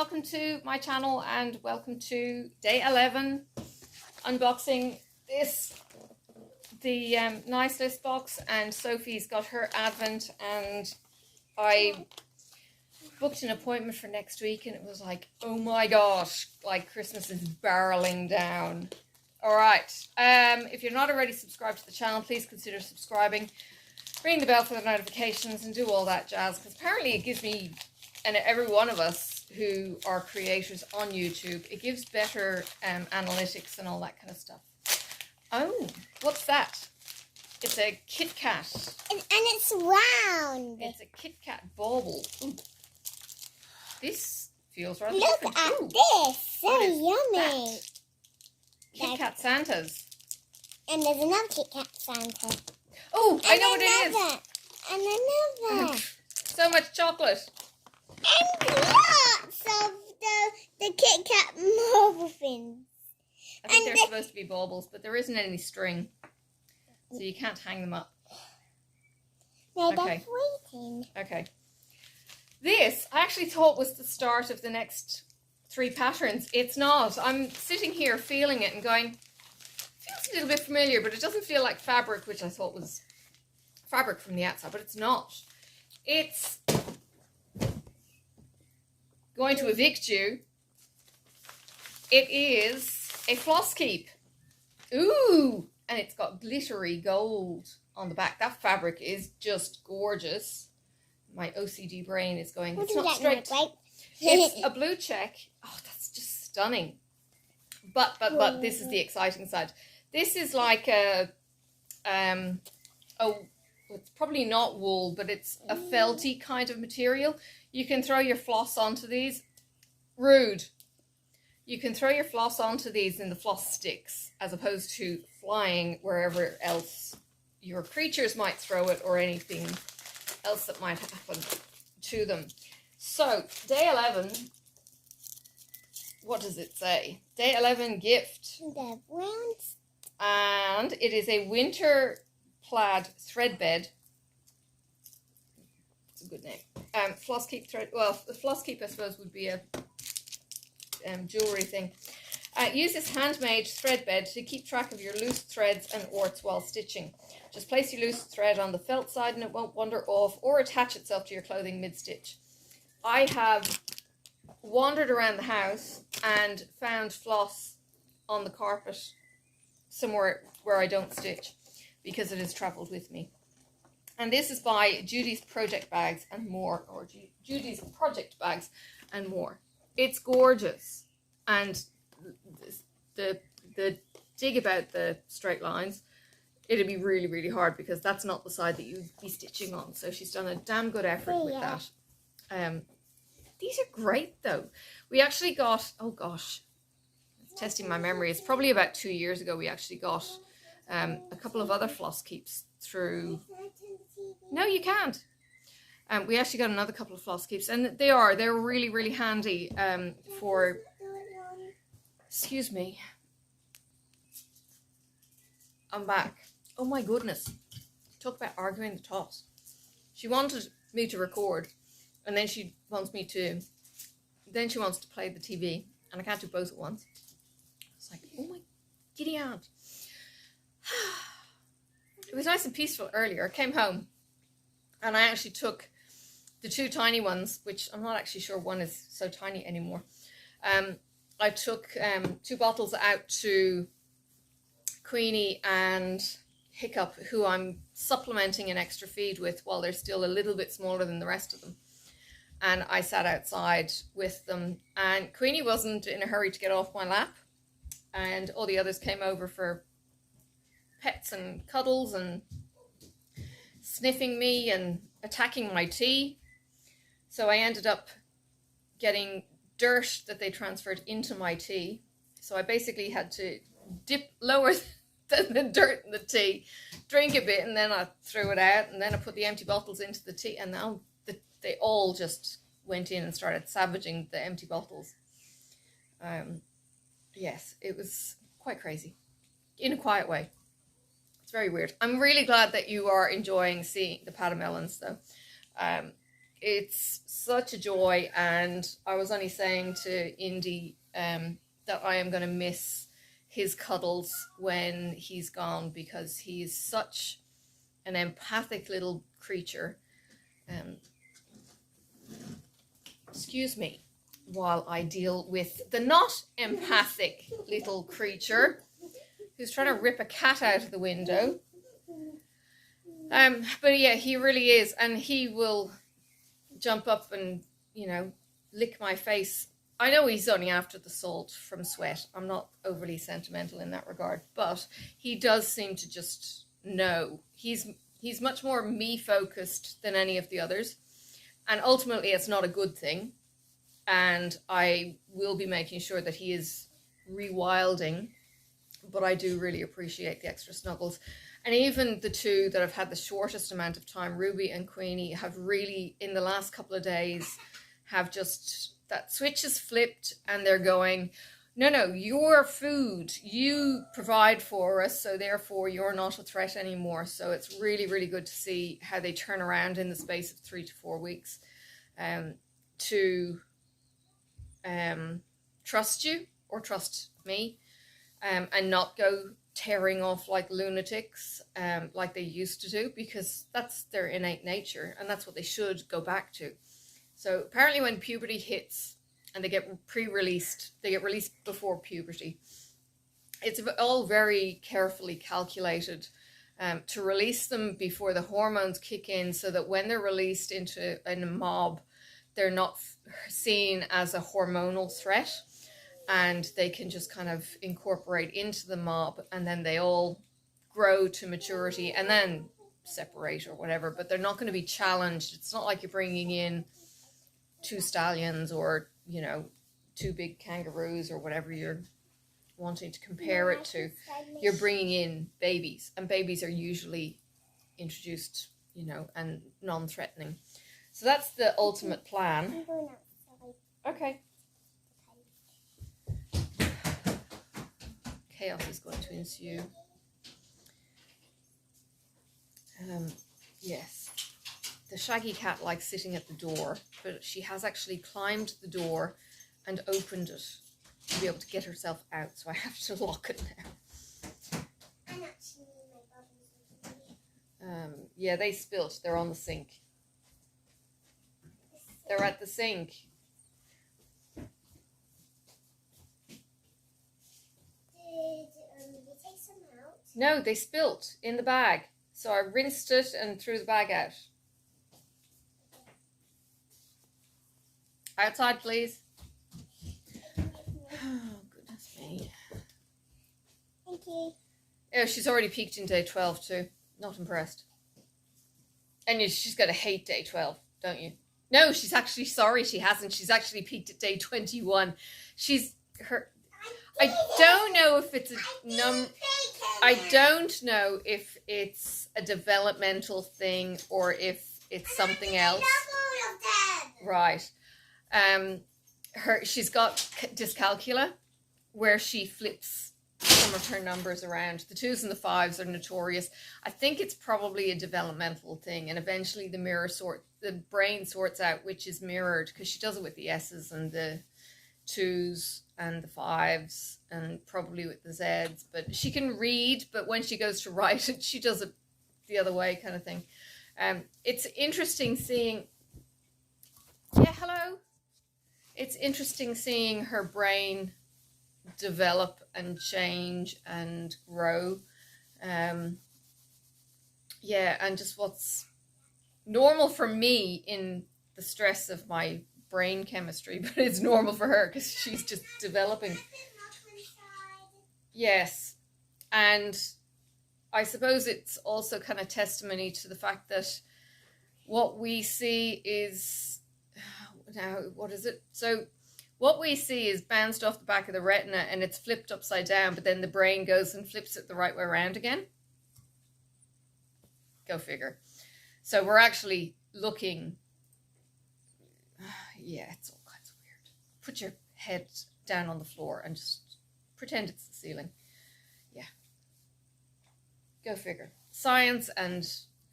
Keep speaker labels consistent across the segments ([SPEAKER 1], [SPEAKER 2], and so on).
[SPEAKER 1] welcome to my channel and welcome to day 11 unboxing the nice list box. And Sophie's got her advent and I booked an appointment for next week and it was like, oh my gosh, like Christmas is barreling down. All right, if you're not already subscribed to the channel, please consider subscribing, ring the bell for the notifications and do all that jazz, because apparently it gives me and every one of us who are creators on YouTube, it gives better analytics and all that kind of stuff. Oh, what's that? It's a Kit Kat.
[SPEAKER 2] And it's round.
[SPEAKER 1] It's a Kit Kat bauble. Ooh. This feels rather
[SPEAKER 2] Look
[SPEAKER 1] different.
[SPEAKER 2] at
[SPEAKER 1] Ooh.
[SPEAKER 2] this. So yummy.
[SPEAKER 1] That? Kit Kat Santas.
[SPEAKER 2] And there's another Kit Kat Santa.
[SPEAKER 1] Oh, I know what it
[SPEAKER 2] And another.
[SPEAKER 1] So much chocolate.
[SPEAKER 2] And lots of the Kit Kat marble things.
[SPEAKER 1] I think they're supposed to be baubles, but there isn't any string, so you can't hang them up.
[SPEAKER 2] No,
[SPEAKER 1] Okay.
[SPEAKER 2] they're waiting.
[SPEAKER 1] Okay. This, I actually thought was the start of the next 3 patterns. It's not. I'm sitting here feeling it and going, feels a little bit familiar, but it doesn't feel like fabric, which I thought was fabric from the outside, but it's not. It's going to evict you. It is a floss keep. Ooh, and it's got glittery gold on the back. That fabric is just gorgeous. My OCD brain is going, it's not straight. It's a blue check. Oh, that's just stunning. But this is the exciting side. This is like a it's probably not wool, but it's a felty kind of material. You can throw your floss onto these. Rude. You can throw your floss onto these in the floss sticks as opposed to flying wherever else your creatures might throw it or anything else that might happen to them. So, day 11, what does it say? Day 11 gift.
[SPEAKER 2] The rounds.
[SPEAKER 1] And it is a winter plaid thread bed. It's a good name. Floss keep thread. Well, the floss keep, I suppose, would be a jewelry thing. Use this handmade thread bed to keep track of your loose threads and orts while stitching. Just place your loose thread on the felt side and it won't wander off or attach itself to your clothing mid-stitch. I have wandered around the house and found floss on the carpet somewhere where I don't stitch because it has travelled with me. And this is by Judy's Project Bags and More, or Judy's Project Bags and More. It's gorgeous, and the dig about the straight lines, it'd be really, really hard because that's not the side that you'd be stitching on. So she's done a damn good effort with that. These are great though. We actually got, oh gosh, it's testing my memory. It's probably about 2 years ago we actually got a couple of other floss keeps through. No, you can't. We actually got another couple of floss keeps, and they're really, really handy for, excuse me, I'm back. Oh my goodness, talk about arguing the toss. She wanted me to record, and then she wants to play the TV, and I can't do both at once. It's like, oh my giddy aunt. It was nice and peaceful earlier. I came home and I actually took the 2 tiny ones, which I'm not actually sure one is so tiny anymore. I took 2 bottles out to Queenie and Hiccup, who I'm supplementing an extra feed with while they're still a little bit smaller than the rest of them. And I sat outside with them, and Queenie wasn't in a hurry to get off my lap, and all the others came over for pets and cuddles and sniffing me and attacking my tea. So I ended up getting dirt that they transferred into my tea. So I basically had to dip lower than the dirt in the tea, drink a bit, and then I threw it out, and then I put the empty bottles into the tea, and now they all just went in and started savaging the empty bottles. Yes, it was quite crazy in a quiet way. It's very weird. I'm really glad that you are enjoying seeing the patamelons though. it's such a joy, and I was only saying to Indy that I am going to miss his cuddles when he's gone, because he's such an empathic little creature. Excuse me while I deal with the not empathic little creature who's trying to rip a cat out of the window. But yeah, he really is, and he will jump up and, you know, lick my face. I know he's only after the salt from sweat. I'm not overly sentimental in that regard, but he does seem to just know. He's much more me focused than any of the others, and ultimately it's not a good thing, and I will be making sure that he is rewilding, but I do really appreciate the extra snuggles. And even the two that have had the shortest amount of time, Ruby and Queenie, have really, in the last couple of days, have just, that switch has flipped, and they're going, no, your food, you provide for us, so therefore you're not a threat anymore. So it's really, really good to see how they turn around in the space of 3 to 4 weeks to trust you or trust me, and not go tearing off like lunatics like they used to do, because that's their innate nature, and that's what they should go back to. So apparently when puberty hits and they get pre-released, they get released before puberty. It's all very carefully calculated to release them before the hormones kick in, so that when they're released into a mob, they're not seen as a hormonal threat, and they can just kind of incorporate into the mob, and then they all grow to maturity and then separate or whatever, but they're not going to be challenged. It's not like you're bringing in 2 stallions or, you know, 2 big kangaroos or whatever you're wanting to compare it to. You're bringing in babies, and babies are usually introduced, you know, and non-threatening. So that's the ultimate plan. Okay. Chaos is going to ensue. Yes, the shaggy cat likes sitting at the door, but she has actually climbed the door and opened it to be able to get herself out, so I have to lock it now. Yeah, they spilt. They're on the sink. They're at the sink.
[SPEAKER 2] Did you take some out?
[SPEAKER 1] No, they spilt in the bag. So I rinsed it and threw the bag out. Outside, please. Oh, goodness me.
[SPEAKER 2] Thank you.
[SPEAKER 1] Oh, she's already peaked in day 12 too. Not impressed. And she's going to hate day 12, don't you? No, she's actually sorry she hasn't. She's actually peaked at day 21. I don't know if it's I don't know if it's a developmental thing or if it's something else. Right. She's got dyscalculia, where she flips some of her numbers around. The 2s and the 5s are notorious. I think it's probably a developmental thing, and eventually the brain sorts out which is mirrored, because she does it with the S's and the 2s and the 5s, and probably with the Zs. But she can read, but when she goes to write it, she does it the other way, kind of thing. It's interesting seeing. Yeah, hello. It's interesting seeing her brain develop and change and grow. Yeah, and just what's normal for me in the stress of my brain chemistry, but it's normal for her because she's just developing. Yes, and I suppose it's also kind of testimony to the fact that what we see is, now what is it? So what we see is bounced off the back of the retina and it's flipped upside down, but then the brain goes and flips it the right way around again. Go figure. So we're actually looking, yeah, it's all kinds of weird. Put your head down on the floor and just pretend it's the ceiling. Yeah. Go figure. Science and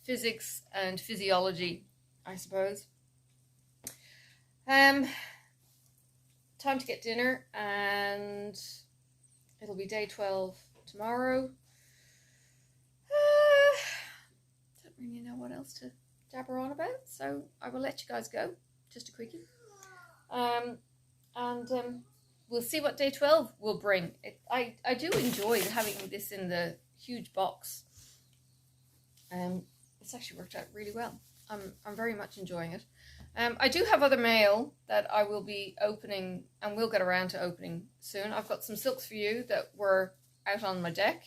[SPEAKER 1] physics and physiology, I suppose. Time to get dinner, and it'll be day 12 tomorrow. Don't really know what else to jabber on about, so I will let you guys go. Just a quickie. We'll see what day 12 will bring. I do enjoy having this in the huge box. It's actually worked out really well. I'm very much enjoying it. I do have other mail that I will be opening and will get around to opening soon. I've got some silks for you that were out on my deck,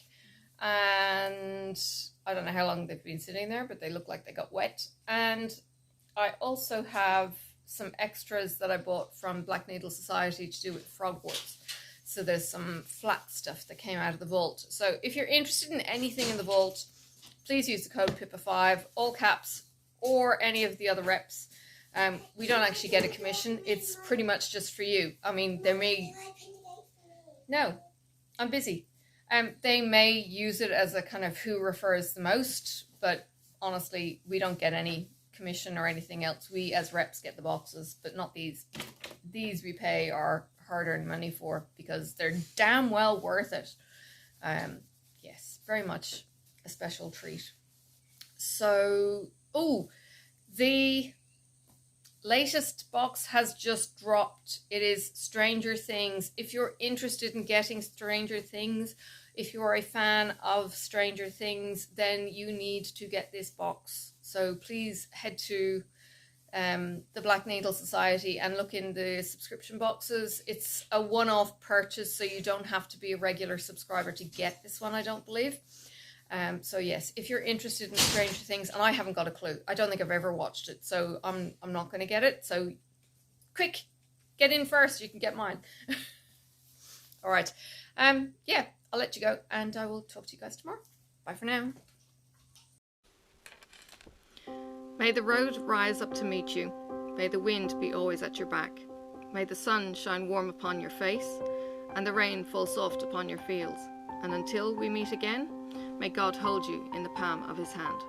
[SPEAKER 1] and I don't know how long they've been sitting there, but they look like they got wet. And I also have some extras that I bought from Black Needle Society to do with frogwarts. So there's some flat stuff that came out of the vault. So if you're interested in anything in the vault, please use the code PIPPA5, all caps, or any of the other reps. We don't actually get a commission. It's pretty much just for you. I mean, there may... No, I'm busy. They may use it as a kind of who refers the most, but honestly, we don't get any commission or anything else. We as reps get the boxes, but not these. These we pay our hard-earned money for because they're damn well worth it. Yes, very much a special treat. So, the latest box has just dropped. It is Stranger Things. If you're interested in getting Stranger Things, if you're a fan of Stranger Things, then you need to get this box. So please head to the Black Needle Society and look in the subscription boxes. It's a one-off purchase, so you don't have to be a regular subscriber to get this one, I don't believe. So yes, if you're interested in Stranger Things, and I haven't got a clue, I don't think I've ever watched it, so I'm not going to get it. So quick, get in first, you can get mine. All right. Yeah, I'll let you go, and I will talk to you guys tomorrow. Bye for now. May the road rise up to meet you. May the wind be always at your back. May the sun shine warm upon your face, and the rain fall soft upon your fields. And until we meet again, may God hold you in the palm of his hand.